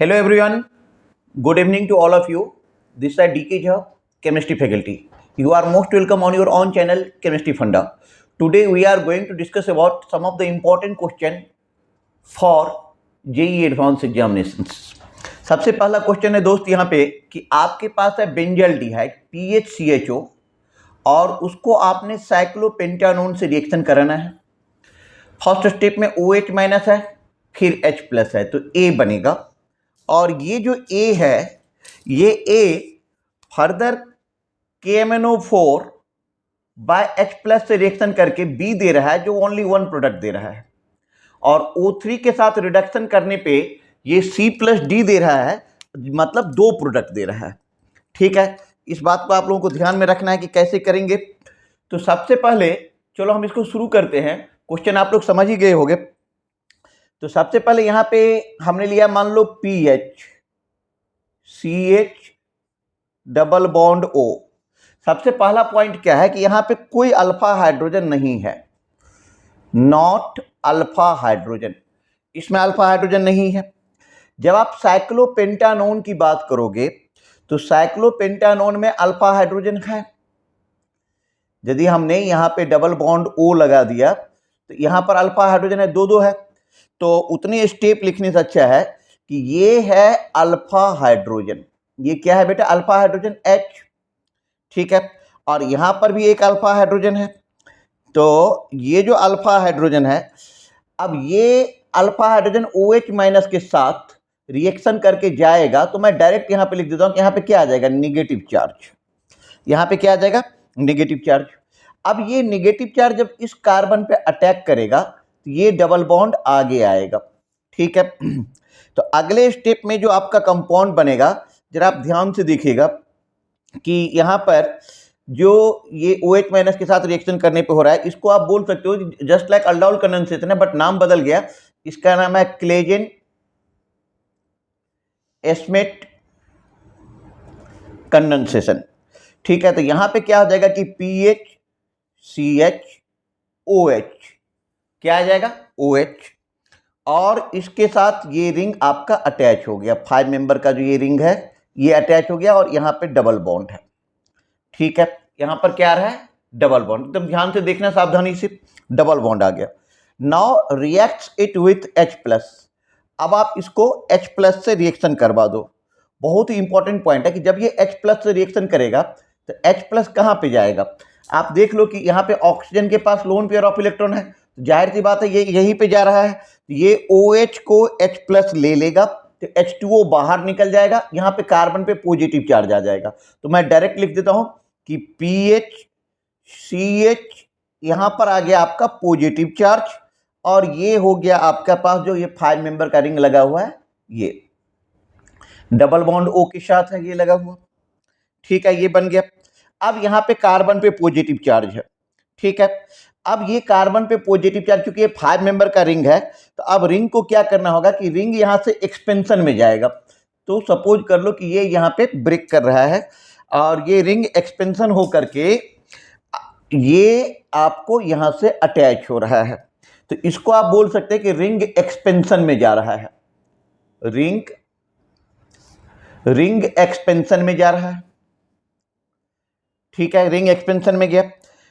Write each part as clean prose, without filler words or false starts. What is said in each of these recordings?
Hello everyone, good evening to all of you. This is DK Jha, Chemistry Faculty. You are most welcome on your own channel Chemistry Funda. Today we are going to discuss about some of the important question for JEE Advanced Examinations. सबसे पहला question है दोस्त यहाँ पे कि आपके पास है benzaldehyde PHCHO और उसको आपने साइक्लोपेंटानोन से रिएक्शन कराना है। फर्स्ट स्टेप में OH माइनस है, फिर H प्लस है, तो A बनेगा। और ये जो A है, ये A further KMNO4 by H plus से रिएक्शन करके B दे रहा है, जो ओनली वन प्रोडक्ट दे रहा है। और O3 के साथ रिडक्शन करने पे ये C प्लस D दे रहा है, मतलब दो प्रोडक्ट दे रहा है। ठीक है, इस बात को आप लोगों को ध्यान में रखना है कि कैसे करेंगे। तो सबसे पहले चलो हम इसको शुरू करते हैं। क्वेश्चन आप लोग समझ ही गए होंगे। तो सबसे पहले यहाँ पे हमने लिया, मान लो PH CH double bond O। सबसे पहला पॉइंट क्या है कि यहाँ पे कोई अल्फा हाइड्रोजन नहीं है, नॉट अल्फा हाइड्रोजन, इसमें अल्फा हाइड्रोजन नहीं है। जब आप साइक्लोपेंटानोन की बात करोगे तो साइक्लोपेंटानोन में अल्फा हाइड्रोजन है। यदि हमने यहाँ पे डबल बॉन्ड O लगा दिया तो यहाँ पर अल्फा हाइड्रोजन है, दो है, तो उतनी स्टेप लिखने से अच्छा है कि ये है अल्फा हाइड्रोजन। ये क्या है बेटा? Alpha hydrogen H। ठीक है, और यहाँ पर भी एक अल्फा हाइड्रोजन है। तो ये जो अल्फा हाइड्रोजन है, अब ये अल्फा हाइड्रोजन OH माइनस के साथ रिएक्शन करके जाएगा, तो मैं डायरेक्ट यहाँ पे लिख देता हूँ कि यहाँ पे क्या आ जाएगा? Negative charge. यहाँ पे क्या आ जाएगा? Negative charge. अब ये निगेटिव चार्ज जब इस कार्बन पे अटैक करेगा तो ये डबल बॉन्ड आगे आएगा। ठीक है, तो अगले स्टेप में जो आपका कंपाउंड बनेगा, जरा आप ध्यान से देखिएगा कि यहाँ पर जो ये OH माइनस के साथ रिएक्शन करने पे हो रहा है, इसको आप बोल सकते हो जस्ट लाइक अल्डाउल कंडेंसेशन है, बट नाम बदल गया। इसका नाम है क्लेजेन एस्मेट कंडेंसेशन। ठीक है, तो यहाँ पे क्या हो जाएगा कि PH CH OH, क्या आ जाएगा? OH। और इसके साथ ये रिंग आपका अटैच हो गया, 5 मेंबर का जो ये रिंग है ये अटैच हो गया, और यहाँ पे डबल बॉन्ड है। ठीक है, यहाँ पर क्या आ रहा है? Double bond. एकदम ध्यान से देखना, सावधानी से, डबल बॉन्ड आ गया। Now reacts it with H plus. अब आप इसको H प्लस से रिएक्शन करवा दो। बहुत ही इंपॉर्टेंट पॉइंट है कि जब ये H प्लस से रिएक्शन करेगा तो H प्लस कहाँ पे जाएगा? आप देख लो कि यहाँ पे ऑक्सीजन के पास लोन पेयर ऑफ इलेक्ट्रॉन है, तो जाहिर सी बात है ये यहीं पे जा रहा है। ये OH को H प्लस ले लेगा तो H2O बाहर निकल जाएगा, यहाँ पे कार्बन पे पॉजिटिव चार्ज आ जाएगा। तो मैं डायरेक्ट लिख देता हूं कि PH CH, यहाँ पर आ गया आपका पॉजिटिव चार्ज, और ये हो गया आपका पास जो ये 5 मेंबर का रिंग लगा हुआ है, ये डबल बॉन्ड O के साथ है ये लगा हुआ। ठीक है, ये बन गया। अब यहाँ पे कार्बन पे पॉजिटिव चार्ज है। ठीक है, अब ये कार्बन पे पॉजिटिव चार्ज, क्योंकि ये 5 मेंबर का रिंग है, तो अब रिंग को क्या करना होगा कि रिंग यहाँ से एक्सपेंशन में जाएगा। तो सपोज कर लो कि ये यहाँ पे ब्रेक कर रहा है, और ये रिंग एक्सपेंशन हो करके ये आपको यहाँ से अटैच हो रहा है। तो इसको आप बोल सकते हैं कि रिंग एक्सपेंशन में जा रहा है। रिंग एक्सपेंशन में जा रहा है। ठीक है, रिंग एक्सपेंशन में गया।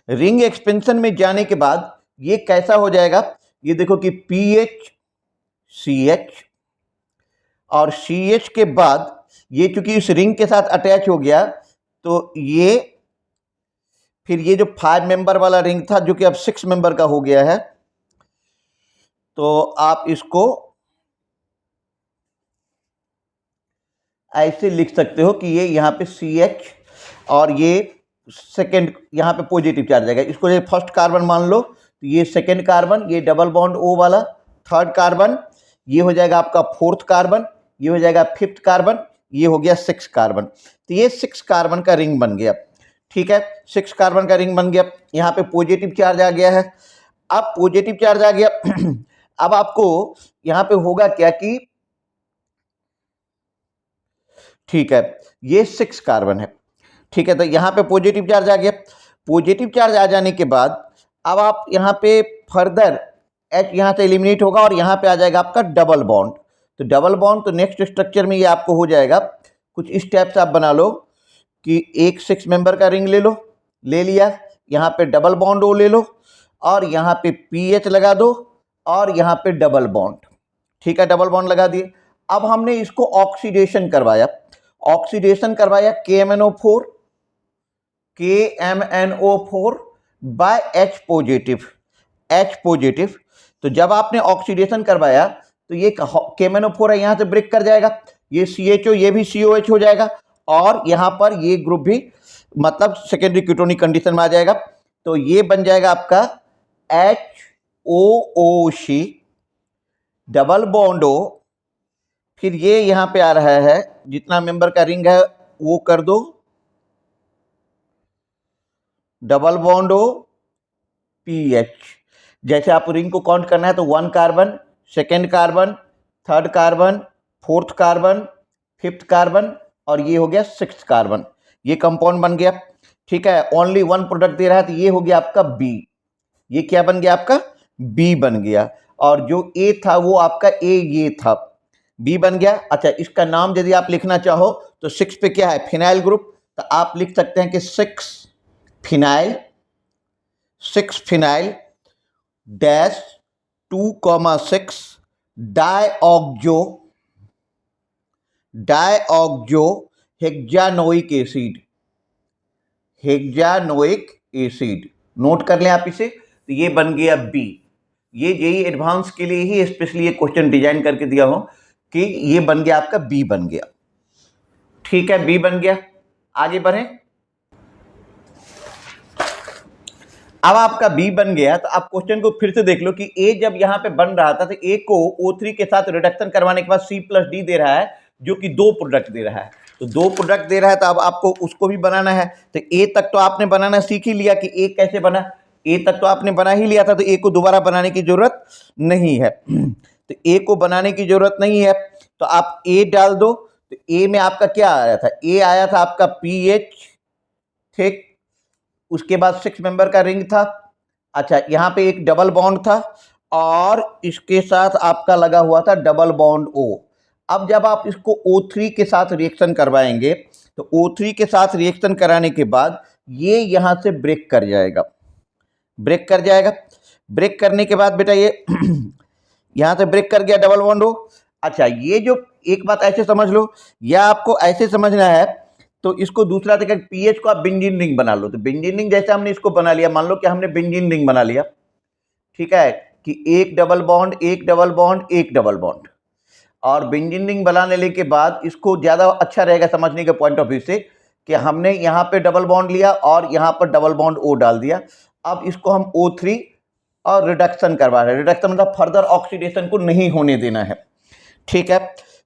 रिंग एक्सपेंशन में जाने के बाद ये कैसा हो जाएगा? ये देखो कि PH CH, और CH के बाद ये चूंकि इस रिंग के साथ अटैच हो गया, तो ये फिर ये जो 5 मेंबर वाला रिंग था जो कि अब 6 मेंबर का हो गया है, तो आप इसको ऐसे लिख सकते हो कि ये यहाँ पे CH, और ये सेकेंड यहाँ पे पॉजिटिव चार्ज आएगा। इसको ये फर्स्ट कार्बन मान लो, तो ये सेकेंड कार्बन, ये डबल बॉन्ड O वाला थर्ड कार्बन, ये हो जाएगा आपका फोर्थ कार्बन, ये हो जाएगा फिफ्थ कार्बन, ये हो गया 6 कार्बन। तो ये 6 कार्बन का रिंग बन गया। ठीक है, 6 कार्बन का रिंग बन गया। यहाँ पे पॉजिटिव चार्ज आ गया है। अब पॉजिटिव चार्ज आ गया अब आपको यहाँ पे होगा क्या कि, ठीक है, ये 6 कार्बन है। ठीक है, तो यहाँ पे पॉजिटिव चार्ज आ गया। पॉजिटिव चार्ज आ जाने के बाद अब आप यहाँ पे फर्दर H यहाँ से एलिमिनेट होगा, और यहाँ पे आ जाएगा आपका डबल बॉन्ड। तो डबल बॉन्ड तो नेक्स्ट स्ट्रक्चर में ये आपको हो जाएगा कुछ इस टाइप से। आप बना लो कि एक 6 मेंबर का रिंग ले लो, ले लिया, यहाँ पे डबल बॉन्ड ओ ले लो और यहाँ पे पीएच लगा दो और यहाँ पे डबल बॉन्ड। ठीक है, डबल बॉन्ड लगा दिए। अब हमने इसको ऑक्सीडेशन करवाया, KMnO4 बाय H पॉजिटिव। तो जब आपने ऑक्सीडेशन करवाया तो ये KMnO4 है, यहाँ से ब्रेक कर जाएगा, ये CHO, ये भी COH हो जाएगा और यहाँ पर ये ग्रुप भी मतलब सेकेंडरी कीटोनिक कंडीशन में आ जाएगा। तो ये बन जाएगा आपका HOOC डबल बॉन्ड O। फिर ये यहाँ पे आ रहा है, जितना मेंबर का रिंग है वो कर दो डबल बॉन्ड O PH। जैसे आप रिंग को काउंट करना है तो 1 carbon, 2nd carbon, 3rd carbon, 4th carbon, 5th carbon और ये हो गया 6th कार्बन। ये कंपाउंड बन गया। ठीक है, ओनली 1 प्रोडक्ट दे रहा है तो ये हो गया आपका B। ये क्या बन गया आपका B बन गया। और जो A था वो आपका A ये था, B बन गया। अच्छा, इसका नाम यदि आप लिखना चाहो तो 6 पे क्या है, फिनाइल ग्रुप, तो आप लिख सकते हैं कि 6 फिनाइल डैश 2,6 डायऑक्सो हेक्सानोइक एसिड। नोट कर लें आप इसे। तो ये बन गया B। ये जेईई एडवांस के लिए ही स्पेशली ये क्वेश्चन डिजाइन करके दिया हो कि ये बन गया आपका B बन गया। ठीक है, B बन गया। आगे बढ़ें। अब आपका B बन गया तो आप क्वेश्चन को फिर से देख लो कि A जब यहां पे बन रहा था तो A को O3 के साथ रिडक्शन करवाने के बाद C+D दे रहा है जो कि 2 प्रोडक्ट दे रहा है। तो 2 प्रोडक्ट दे रहा है तो अब आपको उसको भी बनाना है। तो A तक तो आपने बनाना सीख ही लिया कि A कैसे बना, A तक तो आपने बना ही लिया था, तो A को दोबारा बनाने की जरूरत नहीं है। तो A को बनाने की जरूरत नहीं है तो आप A डाल दो। तो A में आपका क्या आया था, A आया था आपका PH। ठीक, उसके बाद 6 मेंबर का रिंग था। अच्छा, यहाँ पे एक डबल बॉन्ड था और इसके साथ आपका लगा हुआ था डबल बॉन्ड O। अब जब आप इसको O3 के साथ रिएक्शन करवाएंगे तो O3 के साथ रिएक्शन कराने के बाद ये यहाँ से ब्रेक कर जाएगा, ब्रेक करने के बाद बेटा ये यहाँ से ब्रेक कर गया डबल बॉन्ड O। अच्छा, ये जो एक बात ऐसे समझ लो या आपको ऐसे समझना है तो इसको दूसरा तरीका, पीएच को आप बेंजीन रिंग बना लो। तो बेंजीन रिंग जैसे हमने इसको बना लिया, मान लो कि हमने बेंजीन रिंग बना लिया। ठीक है, कि एक डबल बॉन्ड, एक डबल बॉन्ड, एक डबल बॉन्ड। और बेंजीन रिंग बना लेने के बाद इसको ज़्यादा अच्छा रहेगा समझने के पॉइंट ऑफ व्यू से कि हमने यहाँ पे डबल बॉन्ड लिया और यहाँ पर डबल बॉन्ड O डाल दिया। अब इसको हम O3 और रिडक्शन करवा रहे हैं। रिडक्शन मतलब फर्दर ऑक्सीडेशन को नहीं होने देना है। ठीक है,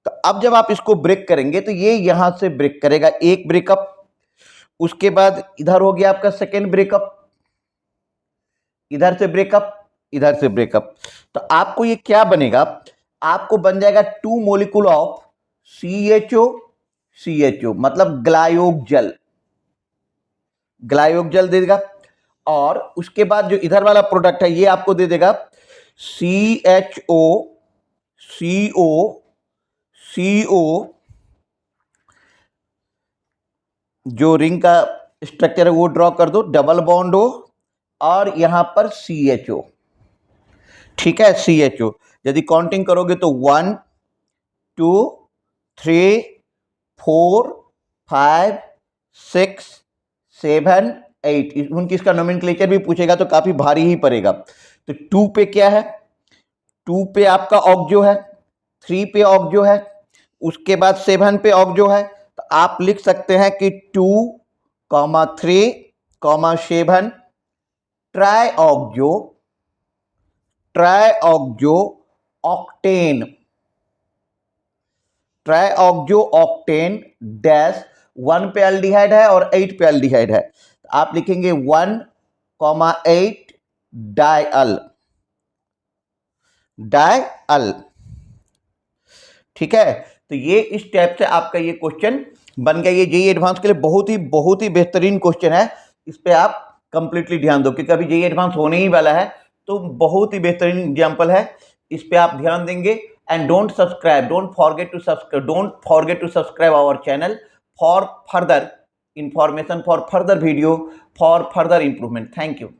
तो अब जब आप इसको ब्रेक करेंगे तो ये यहां से ब्रेक करेगा, एक ब्रेकअप। उसके बाद इधर हो गया आपका सेकेंड ब्रेकअप, इधर से ब्रेकअप, इधर से ब्रेकअप। तो आपको ये क्या बनेगा, आपको बन जाएगा 2 मोलिक्यूल ऑफ CHO मतलब ग्लायोक्जल दे देगा। और उसके बाद जो इधर वाला प्रोडक्ट है ये आपको दे देगा CO जो रिंग का स्ट्रक्चर है वो ड्रॉ कर दो, डबल बॉन्ड O और यहां पर CHO। ठीक है, CHO यदि काउंटिंग करोगे तो 1 2 3 4 5 6 7 8। उनकी इसका नोमेनक्लेचर भी पूछेगा तो काफी भारी ही पड़ेगा। तो 2 पे क्या है, 2 पे आपका ऑक्जो है, 3 पे ऑक्जो है, उसके बाद 7 पे ऑक्जो है। तो आप लिख सकते हैं कि 2, 3, 7 ट्राईऑक्जो ऑक्टेन डैश 1 पे एल्डिहाइड है और 8 पे एल्डिहाइड है। तो आप लिखेंगे 1,8 डायअल। ठीक है, तो ये इस टाइप से आपका ये क्वेश्चन बन गया। ये जेईई एडवांस के लिए बहुत ही बेहतरीन क्वेश्चन है। इस पे आप कंप्लीटली ध्यान दो क्योंकि अभी जेईई एडवांस होने ही वाला है, तो बहुत ही बेहतरीन एग्जाम्पल है। इस पे आप ध्यान देंगे and don't forget to subscribe our channel for further information, for further video, for further improvement. Thank you.